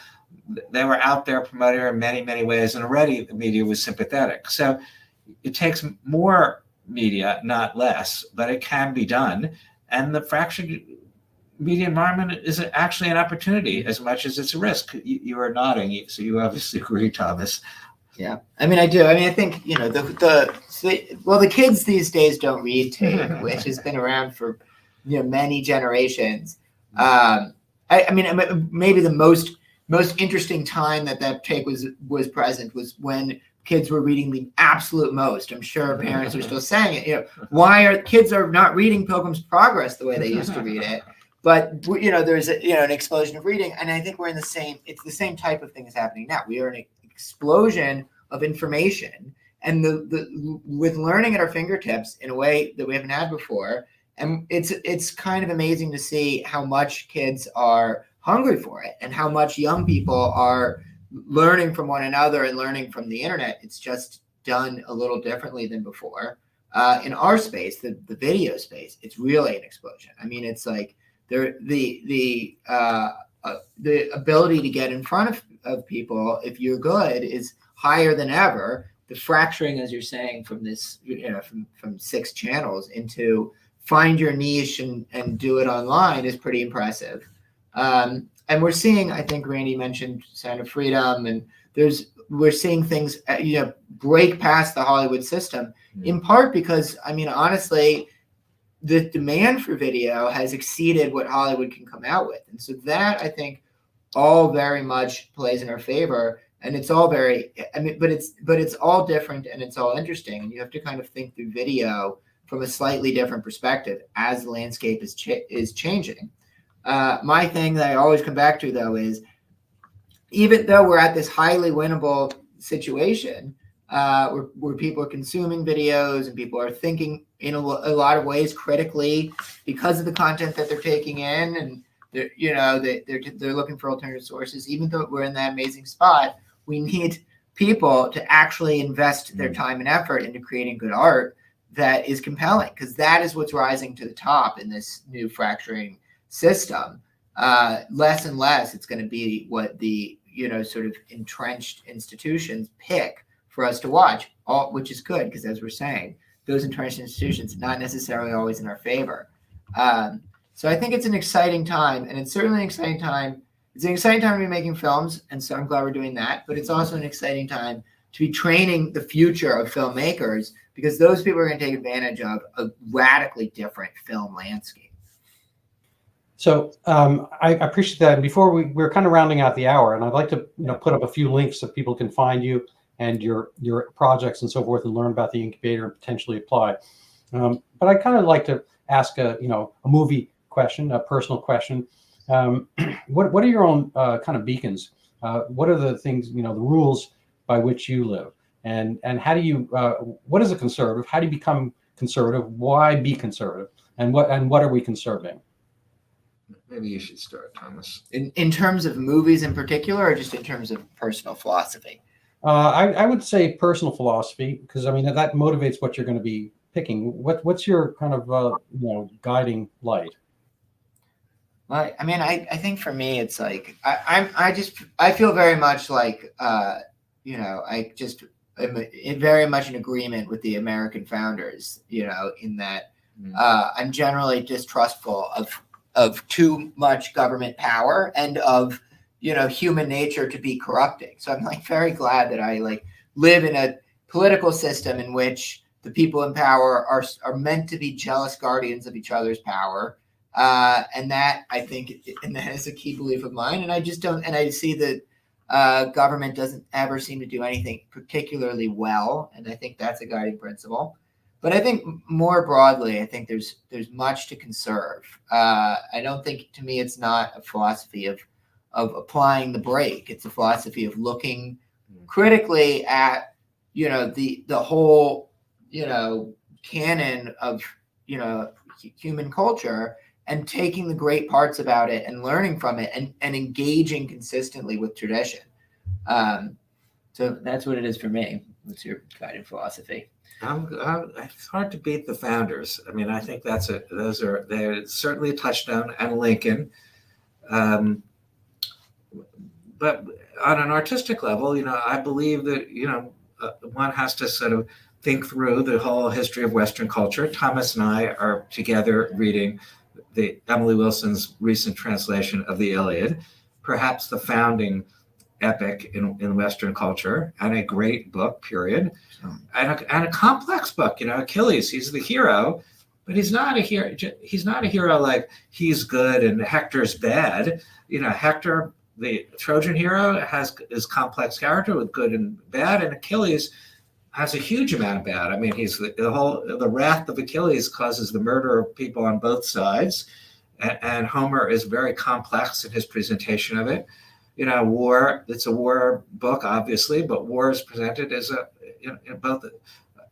They were out there promoting her in many, many ways, and already the media was sympathetic. So it takes more media, not less, but it can be done. And the fractured media environment is actually an opportunity as much as it's a risk. You are nodding, so you obviously agree, Thomas. Yeah, I mean, I do. I mean, I think, the kids these days don't read tape, which has been around for, many generations. I mean, maybe the most interesting time that tape was present was when kids were reading the absolute most. I'm sure parents are still saying it. Why are kids not reading Pilgrim's Progress the way they used to read it? But there's an explosion of reading, and I think we're in it's the same type of thing is happening now. We are in an explosion of information, and with learning at our fingertips in a way that we haven't had before. And it's kind of amazing to see how much kids are hungry for it and how much young people are learning from one another and learning from the internet. It's just done a little differently than before. In our space, the video space, it's really an explosion. I mean, it's like the ability to get in front of people, if you're good, is higher than ever. The fracturing, as you're saying, from this, from 6 channels into find your niche and do it online is pretty impressive. And we're seeing, I think Randy mentioned Sound of Freedom, and we're seeing things, break past the Hollywood system, in part because, I mean, honestly, the demand for video has exceeded what Hollywood can come out with. And so that, I think, all very much plays in our favor. And it's all but it's all different and it's all interesting. And you have to kind of think through video from a slightly different perspective as the landscape is changing. My thing that I always come back to, though, is even though we're at this highly winnable situation where people are consuming videos and people are thinking in a lot of ways critically because of the content that they're taking in, and they're looking for alternative sources, even though we're in that amazing spot, we need people to actually invest their time and effort into creating good art that is compelling, because that is what's rising to the top in this new fracturing system. Less and less it's going to be what the sort of entrenched institutions pick for us to watch, which is good, because as we're saying, those entrenched institutions not necessarily always in our favor. So I think it's an exciting time, and it's certainly an exciting time. It's an exciting time to be making films, and so I'm glad we're doing that. But it's also an exciting time to be training the future of filmmakers, because those people are going to take advantage of a radically different film landscape. So I appreciate that. And before we're kind of rounding out the hour, and I'd like to put up a few links so people can find you and your projects and so forth, and learn about the incubator and potentially apply. But I'd kind of like to ask a movie question, a personal question. What are your own kind of beacons? What are the things, the rules by which you live? And how do you, what is a conservative? How do you become conservative? Why be conservative? And what are we conserving? Maybe you should start, Thomas. In terms of movies in particular, or just in terms of personal philosophy? I would say personal philosophy, because I mean that motivates what you're going to be picking. What's your kind of guiding light? Well, I mean, I think for me, it's like I feel very much like I just am very much in agreement with the American founders. In that I'm generally distrustful of too much government power and of human nature to be corrupting. So I'm like very glad that I live in a political system in which the people in power are meant to be jealous guardians of each other's power. And that I think, and that is a key belief of mine. And I just don't, and I see that government doesn't ever seem to do anything particularly well. And I think that's a guiding principle. But I think more broadly, I think there's much to conserve. I don't think, to me, it's not a philosophy of applying the brake. It's a philosophy of looking critically at, the whole, canon of, human culture, and taking the great parts about it and learning from it and engaging consistently with tradition. So that's what it is for me. What's your guiding philosophy? It's hard to beat the founders. I mean, I think they're certainly a touchdown, and Lincoln. But on an artistic level, I believe that, one has to sort of think through the whole history of Western culture. Thomas and I are together reading Emily Wilson's recent translation of the Iliad, perhaps the founding epic in Western culture, and a great book, period. And a complex book, Achilles, he's the hero, but he's not a hero. He's not a hero like he's good and Hector's bad. Hector, the Trojan hero, has his complex character with good and bad, and Achilles has a huge amount of bad. I mean, he's the wrath of Achilles causes the murder of people on both sides, and Homer is very complex in his presentation of it. War, it's a war book, obviously, but war is presented as both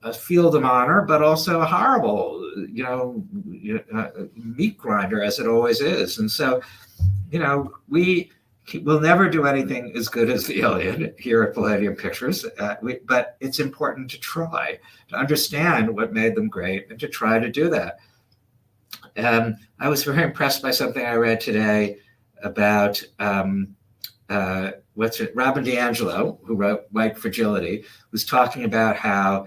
a field of honor, but also a horrible, meat grinder, as it always is. And so, we'll never do anything as good as the Iliad here at Palladium Pictures, but it's important to try to understand what made them great and to try to do that. I was very impressed by something I read today about Robin DiAngelo, who wrote White Fragility, was talking about how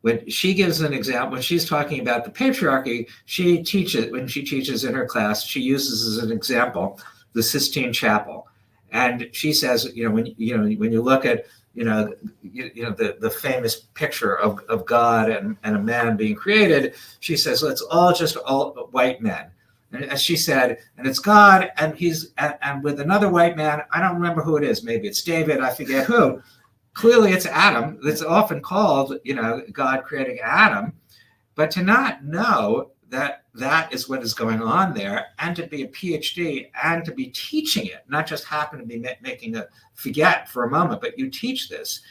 when she gives an example, when she's talking about the patriarchy, when she teaches in her class, she uses as an example the Sistine Chapel. And she says, when you look at, the famous picture of God and a man being created, she says, it's all white men. And as she said, and it's God, and he's and with another white man, I don't remember who it is. Maybe it's David, I forget who. Clearly, it's Adam. That's often called, God creating Adam. But to not know that is what is going on there, and to be a PhD and to be teaching it, not just happen to be making a forget for a moment, but you teach this,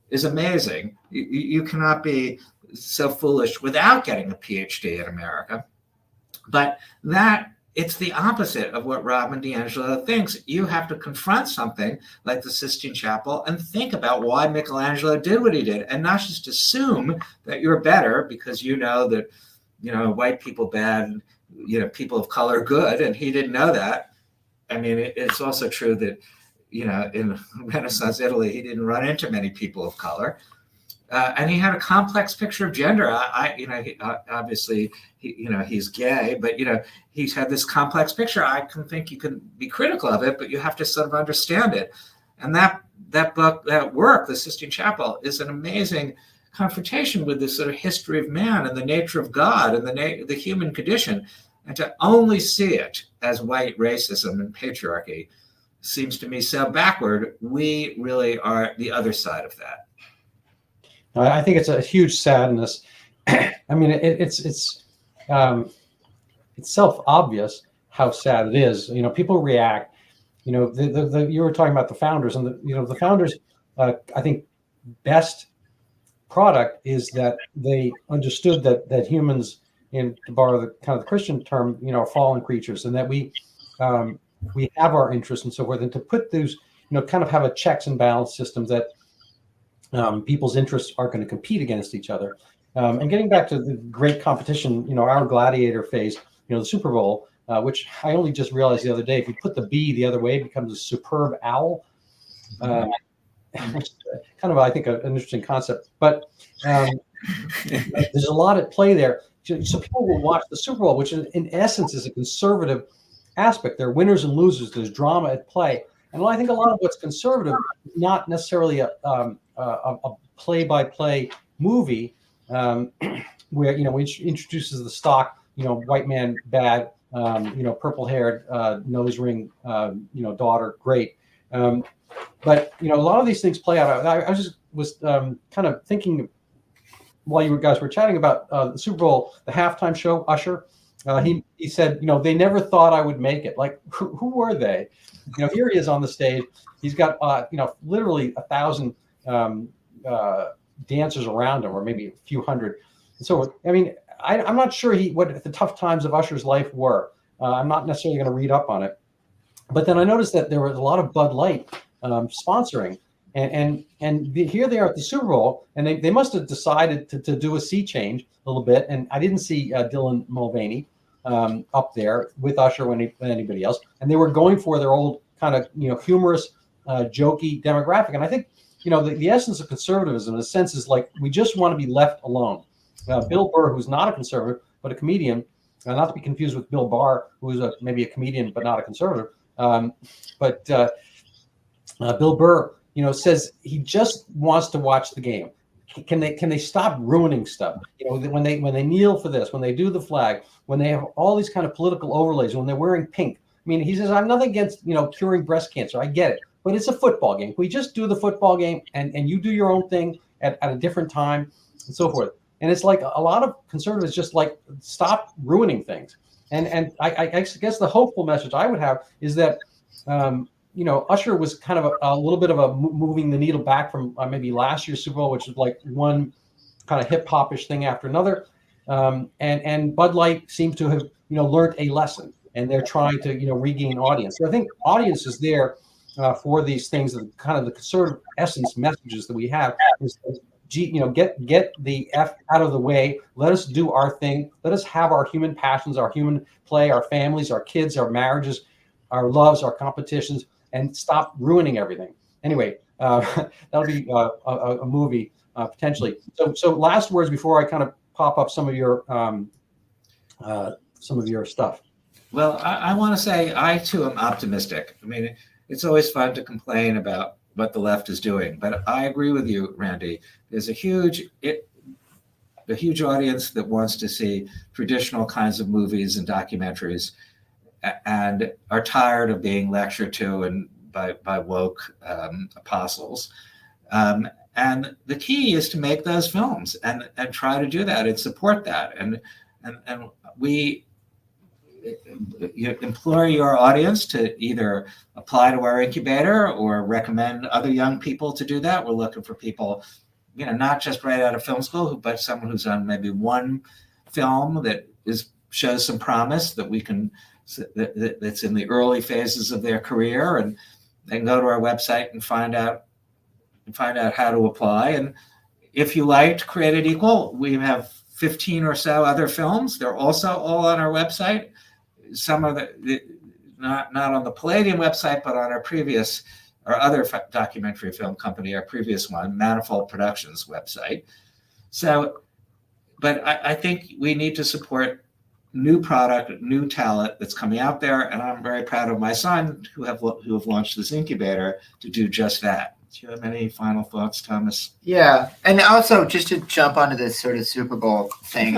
is amazing. You cannot be so foolish without getting a PhD in America. But that it's the opposite of what Robin DiAngelo thinks. You have to confront something like the Sistine Chapel and think about why Michelangelo did what he did, and not just assume that you're better because you know that, white people bad, people of color good, and he didn't know that. I mean, it's also true that, in Renaissance Italy, he didn't run into many people of color. And he had a complex picture of gender. Obviously, he's gay, but he's had this complex picture. I can think you can be critical of it, but you have to sort of understand it. And that book, that work, the Sistine Chapel, is an amazing confrontation with this sort of history of man and the nature of God and the human condition. And to only see it as white racism and patriarchy seems to me so backward. We really are the other side of that. I think it's a huge sadness. I mean, it's self-obvious how sad it is. People react. You were talking about the founders, and the founders. I think best product is that they understood that humans, to borrow the kind of the Christian term, are fallen creatures, and that we have our interests and so forth, and to put those, kind of have a checks and balance system that. People's interests are going to compete against each other. And getting back to the great competition, our gladiator phase, the Super Bowl, which I only just realized the other day, if you put the B the other way, it becomes a superb owl. Kind of, I think, an interesting concept. But there's a lot at play there. So people will watch the Super Bowl, which in essence is a conservative aspect. There are winners and losers. There's drama at play. And I think a lot of what's conservative is not necessarily a play-by-play movie where which introduces the stock white man bad, purple-haired nose ring daughter great, but a lot of these things play out. I was kind of thinking while you guys were chatting about the Super Bowl, the halftime show, Usher. He said, they never thought I would make it. Like, who were they? Here he is on the stage. He's got literally 1,000 dancers around him, or maybe a few hundred. And so, I mean, I'm not sure what the tough times of Usher's life were. I'm not necessarily going to read up on it. But then I noticed that there was a lot of Bud Light sponsoring. And here they are at the Super Bowl, and they must have decided to do a sea change a little bit. And I didn't see Dylan Mulvaney up there with Usher when anybody else. And they were going for their old kind of humorous, jokey demographic. And I think the essence of conservatism, in a sense, is like we just want to be left alone. Bill Burr, who's not a conservative but a comedian, not to be confused with Bill Barr, who's maybe a comedian but not a conservative. But Bill Burr, says he just wants to watch the game. Can they stop ruining stuff? When they kneel for this, when they do the flag, when they have all these kind of political overlays, when they're wearing pink. I mean, he says, I'm nothing against curing breast cancer. I get it, but it's a football game. We just do the football game, and you do your own thing at a different time, and so forth. And it's like a lot of conservatives just like stop ruining things. And I guess the hopeful message I would have is that. Usher was kind of a little bit of a moving the needle back from maybe last year's Super Bowl, which was like one kind of hip hop-ish thing after another. And Bud Light seems to have, learned a lesson, and they're trying to, regain audience. So I think audience is there for these things, that kind of the conservative essence messages that we have is, get the F out of the way. Let us do our thing. Let us have our human passions, our human play, our families, our kids, our marriages, our loves, our competitions, and stop ruining everything. Anyway, that'll be a movie potentially. So last words before I kind of pop up some of your stuff. Well, I want to say I too am optimistic. I mean, it's always fun to complain about what the left is doing, but I agree with you, Randy. There's a huge audience that wants to see traditional kinds of movies and documentaries, and are tired of being lectured to and by woke apostles. And the key is to make those films and try to do that and support that. And we implore your audience to either apply to our incubator or recommend other young people to do that. We're looking for people, not just right out of film school, but someone who's on maybe one film that shows some promise that we can that's in the early phases of their career, and they can go to our website and find out how to apply. And if you liked Created Equal, we have 15 or so other films. They're also all on our website. Some of the not on the Palladium website, but on our other documentary film company, our previous one, Manifold Productions website. So, but I think we need to support new product, new talent that's coming out there, and I'm very proud of my son who have launched this incubator to do just that. Do you have any final thoughts, Thomas? Yeah, and also just to jump onto this sort of Super Bowl thing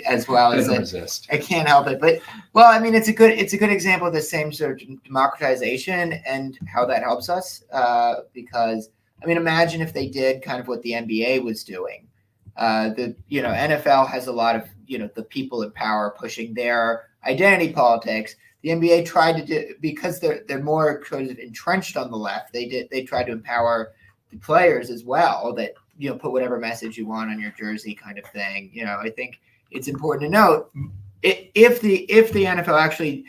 as well as resist. I can't help it, but well, I mean, it's a good example of the same sort of democratization and how that helps us. Because I mean, imagine if they did kind of what the NBA was doing. NFL has a lot of the people in power pushing their identity politics. The NBA tried to do, because they're more sort of entrenched on the left. They tried to empower the players as well. That put whatever message you want on your jersey, kind of thing. I think it's important to note if the NFL actually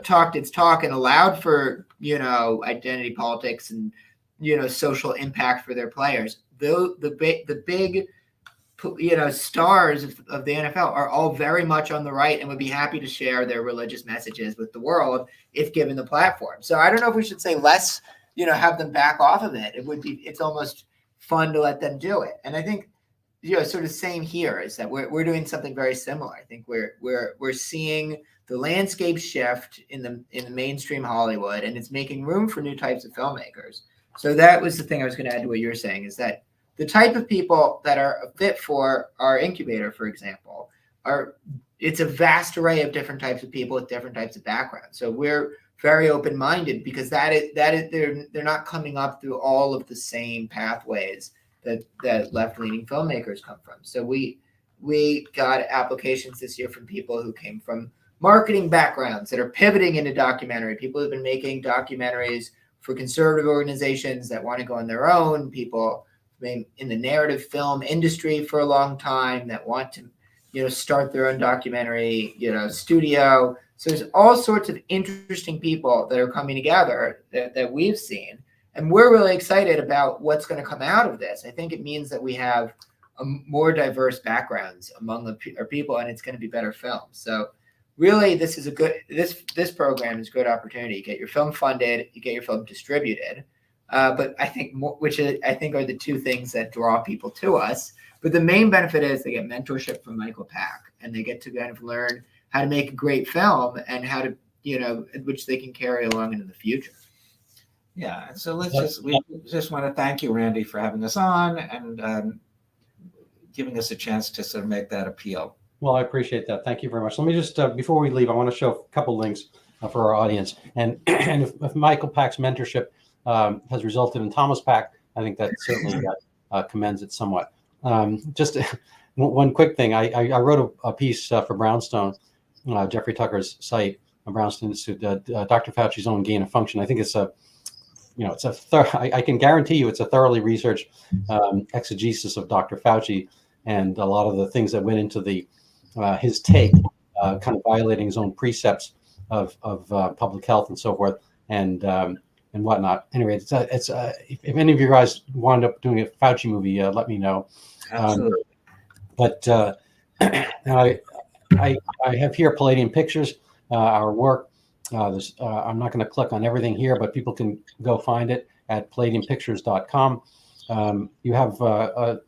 talked its talk and allowed for identity politics and social impact for their players, the big stars of the NFL are all very much on the right and would be happy to share their religious messages with the world if given the platform. So I don't know if we should say less, have them back off of it. It's almost fun to let them do it. And I think, sort of same here is that we're doing something very similar. I think we're seeing the landscape shift in the mainstream Hollywood, and it's making room for new types of filmmakers. So that was the thing I was going to add to what you're saying, is that the type of people that are a fit for our incubator, for example, it's a vast array of different types of people with different types of backgrounds. So we're very open-minded because they're not coming up through all of the same pathways that left-leaning filmmakers come from. So we got applications this year from people who came from marketing backgrounds that are pivoting into documentary, people who've been making documentaries for conservative organizations that want to go on their own, people in the narrative film industry for a long time that want to, start their own documentary, studio. So there's all sorts of interesting people that are coming together that we've seen. And we're really excited about what's going to come out of this. I think it means that we have a more diverse backgrounds among our people, and it's going to be better films. So really, this is this program is a good opportunity. You get your film funded, you get your film distributed. But I think which I think are the two things that draw people to us. But the main benefit is they get mentorship from Michael Pack, and they get to kind of learn how to make a great film and how to, which they can carry along into the future. Yeah. So we just want to thank you, Randy, for having us on and giving us a chance to sort of make that appeal. Well, I appreciate that. Thank you very much. Let me just, before we leave, I want to show a couple links for our audience. And if Michael Pack's mentorship has resulted in Thomas Pack, I think that certainly commends it somewhat. Just one quick thing. I wrote a piece for Brownstone, Jeffrey Tucker's site, Brownstone Institute, Dr. Fauci's own gain of function. I think it's I can guarantee you it's a thoroughly researched exegesis of Dr. Fauci and a lot of the things that went into his take, kind of violating his own precepts of public health and so forth. And whatnot. Anyway, it's if any of you guys wound up doing a Fauci movie, let me know. Absolutely. But I have here Palladium Pictures, our work. I'm not going to click on everything here, but people can go find it at palladiumpictures.com. You have an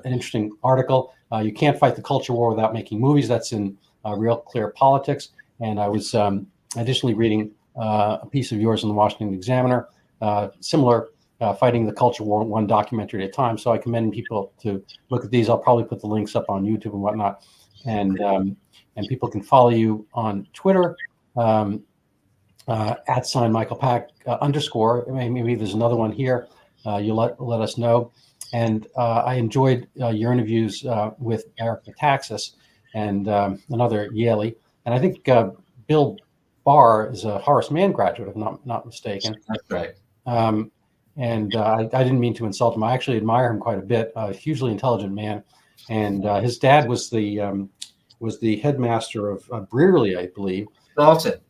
interesting article. You can't fight the culture war without making movies. That's in Real Clear Politics. And I was additionally reading a piece of yours in the Washington Examiner, similar, fighting the culture war, one documentary at a time. So I commend people to look at these. I'll probably put the links up on YouTube and whatnot. And people can follow you on Twitter, @Michael Pack _ Maybe there's another one here. You let us know. And I enjoyed your interviews with Eric Metaxas and another Yaley. And I think Bill Barr is a Horace Mann graduate, if I'm not mistaken. That's right. And I didn't mean to insult him. I actually admire him quite a bit. A hugely intelligent man. And his dad was the headmaster of Brearley, I believe.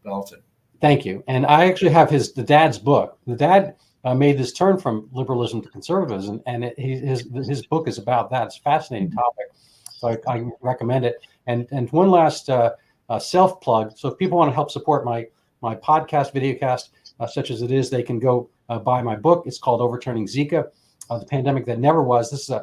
Dalton. Thank you. And I actually have the dad's book. The dad made this turn from liberalism to conservatism, and his book is about that. It's a fascinating topic, so I recommend it. And one last self plug. So if people want to help support my podcast, videocast, such as it is, they can go buy my book. It's called Overturning Zika, the Pandemic That Never Was. This is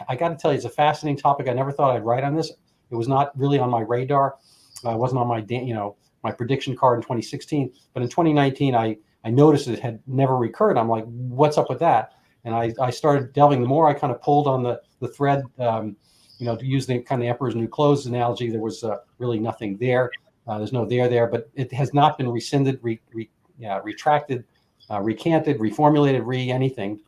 I got to tell you, it's a fascinating topic. I never thought I'd write on this. It was not really on my radar. It wasn't on my prediction card in 2016. But in 2019, I noticed it had never recurred. I'm like, what's up with that? And I started delving. The more I kind of pulled on the thread, to use the kind of Emperor's New Clothes analogy, there was really nothing there. There's no there, but it has not been rescinded, retracted, recanted, reformulated, anything.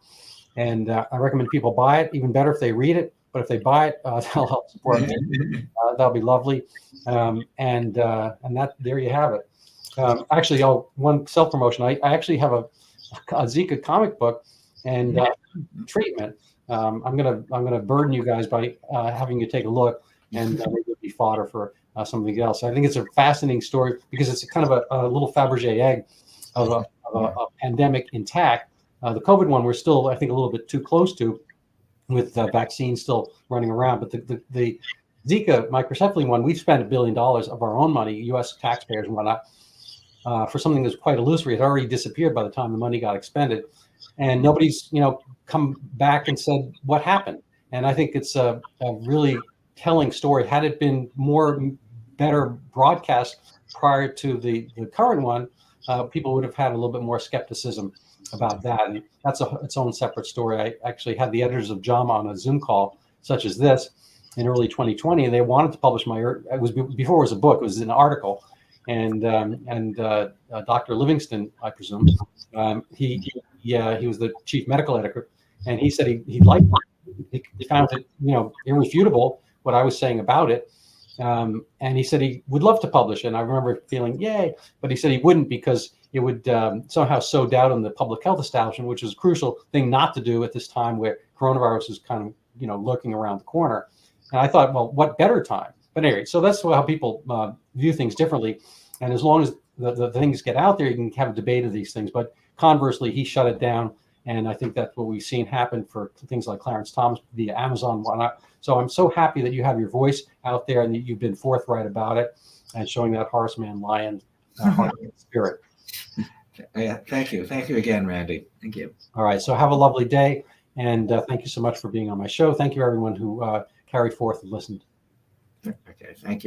And I recommend people buy it. Even better if they read it. But if they buy it, that'll help support me. That'll be lovely. And that there you have it. Actually, one self promotion. I actually have a Zika comic book and treatment. I'm gonna burden you guys by having you take a look, and maybe it'll be fodder for something else. I think it's a fascinating story because it's kind of a little Fabergé egg of a pandemic intact. The COVID one we're still, I think, a little bit too close to, with vaccines still running around. But the Zika microcephaly one, we've spent $1 billion of our own money, U.S. taxpayers and whatnot, for something that's quite illusory. It already disappeared by the time the money got expended, and nobody's come back and said what happened. And I think it's a really telling story. Had it been better broadcast prior to the current one, people would have had a little bit more skepticism about that. And that's its own separate story. I actually had the editors of JAMA on a Zoom call such as this in early 2020, and they wanted to publish it was before it was a book, it was an article. And Dr. Livingston, I presume, he was the chief medical editor, and he said he liked it. He found it, irrefutable what I was saying about it. And he said he would love to publish it. And I remember feeling, yay, but he said he wouldn't because it would somehow sow doubt on the public health establishment, which is a crucial thing not to do at this time where coronavirus is kind of, lurking around the corner. And I thought, well, what better time? But anyway, so that's how people view things differently. And as long as the things get out there, you can have a debate of these things. But conversely, he shut it down. And I think that's what we've seen happen for things like Clarence Thomas via Amazon and whatnot. So I'm so happy that you have your voice out there and that you've been forthright about it and showing that horseman lion heart and spirit. Yeah, thank you. Thank you again, Randy. Thank you. All right. So have a lovely day. And thank you so much for being on my show. Thank you, everyone who carried forth and listened. Okay. Thank you.